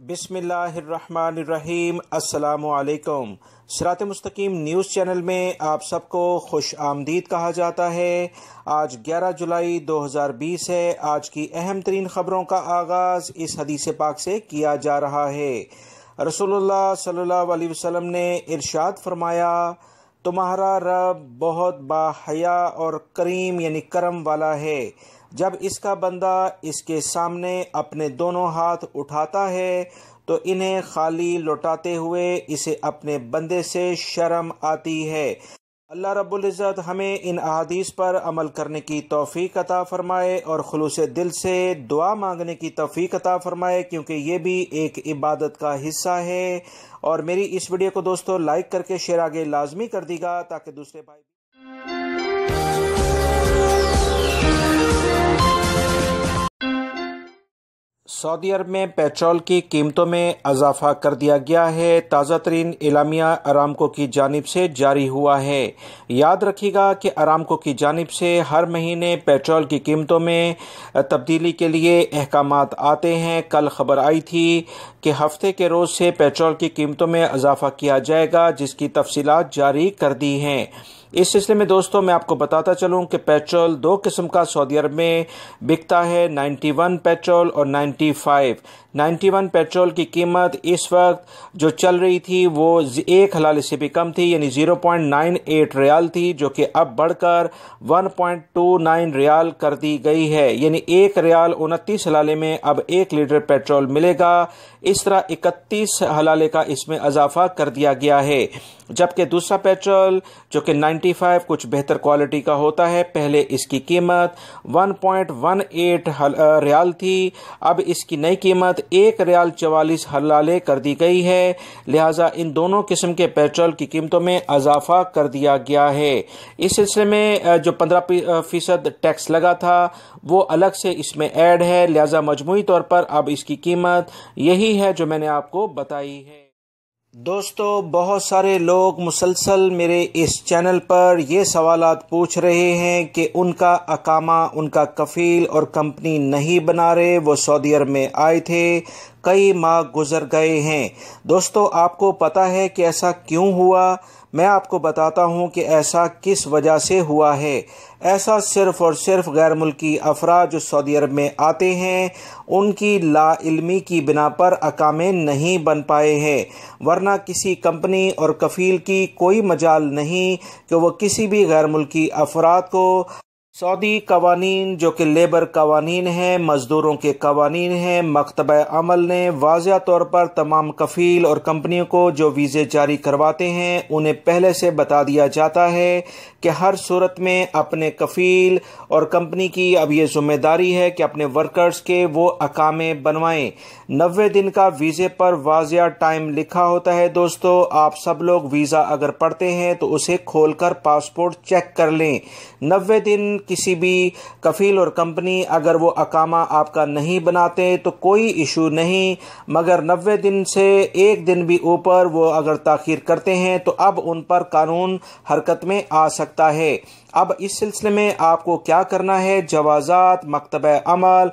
بسم اللہ الرحمن الرحیم۔ السلام علیکم۔ صراط مستقیم نیوز چینل میں آپ سب کو خوش آمدید کہا جاتا ہے۔ آج 11 جولائی 2020 ہے۔ آج کی اہم ترین خبروں کا آغاز اس حدیث پاک سے کیا جا رہا ہے۔ رسول اللہ صلی اللہ علیہ وسلم نے ارشاد فرمایا، تمہارا رب بہت باحیا اور کریم یعنی کرم والا ہے۔ جب اس کا بندہ اس کے سامنے اپنے دونوں ہاتھ اٹھاتا ہے تو انہیں خالی لوٹاتے ہوئے اسے اپنے بندے سے شرم آتی ہے۔ اللہ رب العزت ہمیں ان احادیث پر عمل کرنے کی توفیق عطا فرمائے اور خلوص دل سے دعا مانگنے کی توفیق عطا فرمائے، کیونکہ یہ بھی ایک عبادت کا حصہ ہے۔ اور میری اس ویڈیو کو دوستو لائک کر کے شیئر آگے لازمی کر دی گا تاکہ دوسرے بھائی سعودی عرب میں پیٹرول کی قیمتوں میں اضافہ کر دیا گیا ہے۔ تازہ ترین اعلامیہ ارامکو کی جانب سے جاری ہوا ہے۔ یاد رکھیے گا کہ ارامکو کی جانب سے ہر مہینے پیٹرول کی قیمتوں میں تبدیلی کے لیے احکامات آتے ہیں۔ کل خبر آئی تھی کہ ہفتے کے روز سے پیٹرول کی قیمتوں میں اضافہ کیا جائے گا، جس کی تفصیلات جاری کر دی ہیں۔ اس سلسلے میں دوستوں میں آپ کو بتاتا چلوں کہ پیٹرول دو قسم کا سعودی عرب میں بکتا ہے، 91 پیٹرول اور 95۔ 91 پیٹرول کی قیمت اس وقت جو چل رہی تھی وہ ایک حلالے سے بھی کم تھی، یعنی 0.98 ریال تھی، جو کہ اب بڑھ کر 1.29 ریال کر دی گئی ہے، یعنی 1 ریال 29 حلالے میں اب 1 لیٹر پیٹرول ملے گا۔ اس طرح 31 حلالے کا اس میں اضافہ کر دیا گیا ہے، جبکہ دوسرا پیٹرول جو کہ 95 کچھ بہتر کوالٹی کا ہوتا ہے، پہلے اس کی قیمت 1.18 ریال تھی، اب اس کی نئی قیمت 1 ریال 44 حلالے کر دی گئی ہے، لہٰذا ان دونوں قسم کے پیٹرول کی قیمتوں میں اضافہ کر دیا گیا ہے۔ اس سلسلے میں جو 15% ٹیکس لگا تھا وہ الگ سے اس میں ایڈ ہے، لہٰذا مجموعی طور پر اب اس کی قیمت یہی ہے جو میں نے آپ کو بتائی ہے۔ دوستو بہت سارے لوگ مسلسل میرے اس چینل پر یہ سوالات پوچھ رہے ہیں کہ ان کا اقامہ، ان کا کفیل اور کمپنی نہیں بنا رہے، وہ سعودی عرب میں آئے تھے، کئی ماہ گزر گئے ہیں۔ دوستو آپ کو پتہ ہے کہ ایسا کیوں ہوا؟ میں آپ کو بتاتا ہوں کہ ایسا کس وجہ سے ہوا ہے۔ ایسا صرف اور صرف غیر ملکی افراد جو سعودی عرب میں آتے ہیں ان کی لا علمی کی بنا پر اقامے نہیں بن پائے ہیں، ورنہ کسی کمپنی اور کفیل کی کوئی مجال نہیں کہ وہ کسی بھی غیر ملکی افراد کو سعودی قوانین جو کہ لیبر قوانین ہیں، مزدوروں کے قوانین ہیں، مکتبہ عمل نے واضح طور پر تمام کفیل اور کمپنیوں کو جو ویزے جاری کرواتے ہیں انہیں پہلے سے بتا دیا جاتا ہے کہ ہر صورت میں اپنے کفیل اور کمپنی کی اب یہ ذمہ داری ہے کہ اپنے ورکرز کے وہ اقامے بنوائیں۔ 90 دن کا ویزے پر واضح ٹائم لکھا ہوتا ہے۔ دوستو آپ سب لوگ ویزا اگر پڑھتے ہیں تو اسے کھول کر پاسپورٹ چیک کر لیں۔ 90 دن کسی بھی کفیل اور کمپنی اگر وہ اقامہ آپ کا نہیں بناتے تو کوئی ایشو نہیں، مگر 90 دن سے ایک دن بھی اوپر وہ اگر تاخیر کرتے ہیں تو اب ان پر قانون حرکت میں آ سکتا ہے۔ اب اس سلسلے میں آپ کو کیا کرنا ہے؟ جوازات مکتبہ عمل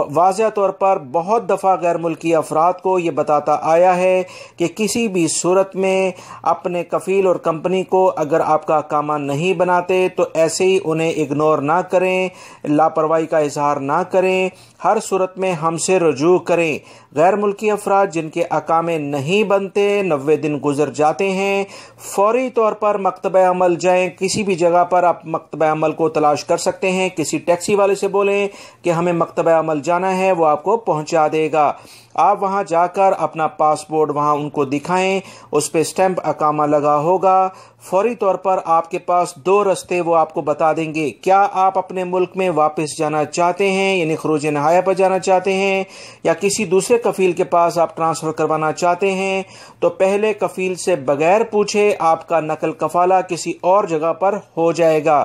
واضح طور پر بہت دفعہ غیر ملکی افراد کو یہ بتاتا آیا ہے کہ کسی بھی صورت میں اپنے کفیل اور کمپنی کو اگر آپ کا اقامہ نہیں بناتے تو ایسے ہی انہیں اگنور نہ کریں، لاپرواہی کا اظہار نہ کریں، ہر صورت میں ہم سے رجوع کریں۔ غیر ملکی افراد جن کے اقامے نہیں بنتے، 90 دن گزر جاتے ہیں، فوری طور پر مکتبہ عمل جائیں۔ کسی بھی جگہ پر آپ مکتبہ عمل کو تلاش کر سکتے ہیں، کسی ٹیکسی والے سے بولیں کہ ہمیں مکتبہ عمل جانا ہے، وہ آپ کو پہنچا دے گا۔ آپ وہاں جا کر اپنا پاسپورٹ وہاں ان کو دکھائیں، اس پہ اسٹیمپ اقامہ لگا ہوگا، فوری طور پر آپ کے پاس 2 رستے وہ آپ کو بتا دیں گے۔ کیا آپ اپنے ملک میں واپس جانا چاہتے ہیں، یعنی خروج نہایہ پر جانا چاہتے ہیں، یا کسی دوسرے کفیل کے پاس آپ ٹرانسفر کروانا چاہتے ہیں، تو پہلے کفیل سے بغیر پوچھے آپ کا نقل کفالہ کسی اور جگہ پر ہو جائے گا۔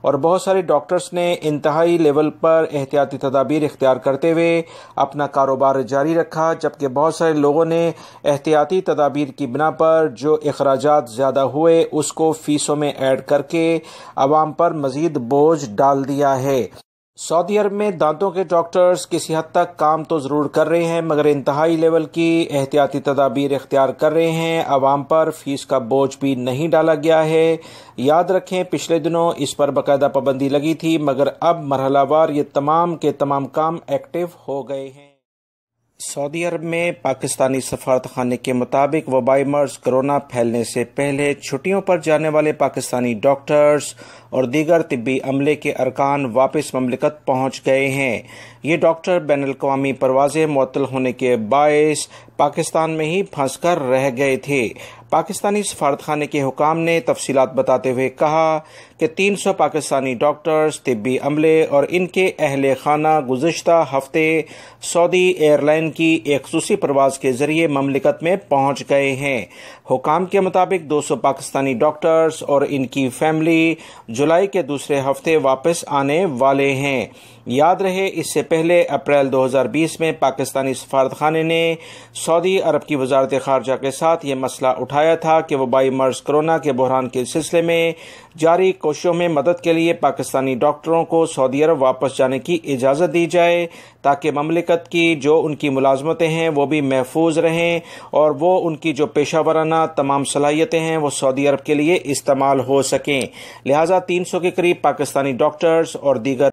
اور بہت سارے ڈاکٹرز نے انتہائی لیول پر احتیاطی تدابیر اختیار کرتے ہوئے اپنا کاروبار جاری رکھا، جبکہ بہت سارے لوگوں نے احتیاطی تدابیر کی بنا پر جو اخراجات زیادہ ہوئے اس کو فیسوں میں ایڈ کر کے عوام پر مزید بوجھ ڈال دیا ہے۔ سعودی عرب میں دانتوں کے ڈاکٹرز کسی حد تک کام تو ضرور کر رہے ہیں مگر انتہائی لیول کی احتیاطی تدابیر اختیار کر رہے ہیں، عوام پر فیس کا بوجھ بھی نہیں ڈالا گیا ہے۔ یاد رکھیں پچھلے دنوں اس پر باقاعدہ پابندی لگی تھی مگر اب مرحلہ وار یہ تمام کے تمام کام ایکٹیو ہو گئے ہیں۔ سعودی عرب میں پاکستانی سفارتخانے کے مطابق وبائی مرض کرونا پھیلنے سے پہلے چھٹیوں پر جانے والے پاکستانی ڈاکٹرز اور دیگر طبی عملے کے ارکان واپس مملکت پہنچ گئے ہیں۔ یہ ڈاکٹر بین الاقوامی پروازیں معطل ہونے کے باعث پاکستان میں ہی پھنس کر رہ گئے تھے۔ پاکستانی سفارتخانے کے حکام نے تفصیلات بتاتے ہوئے کہا کہ 300 پاکستانی ڈاکٹرز، طبی عملے اور ان کے اہل خانہ گزشتہ ہفتے سعودی ایئر لائن کی ایک خصوصی پرواز کے ذریعے مملکت میں پہنچ گئے ہیں۔ حکام کے مطابق 200 پاکستانی ڈاکٹرز اور ان کی فیملی جولائی کے دوسرے ہفتے واپس آنے والے ہیں۔ یاد رہے اس سے پہلے اپریل 2020 میں پاکستانی سفارتخانے نے سعودی عرب کی وزارت خارجہ کے ساتھ یہ مسئلہ اٹھایا تھا کہ وبائی مرض کرونا کے بحران کے سلسلے میں جاری کوششوں میں مدد کے لیے پاکستانی ڈاکٹروں کو سعودی عرب واپس جانے کی اجازت دی جائے تاکہ مملکت کی جو ان کی ملازمتیں ہیں وہ بھی محفوظ رہیں اور وہ ان کی جو پیشہ ورانہ تمام صلاحیتیں ہیں وہ سعودی عرب کے لیے استعمال ہو سکیں۔ لہٰذا 300 کے قریب پاکستانی ڈاکٹرز اور دیگر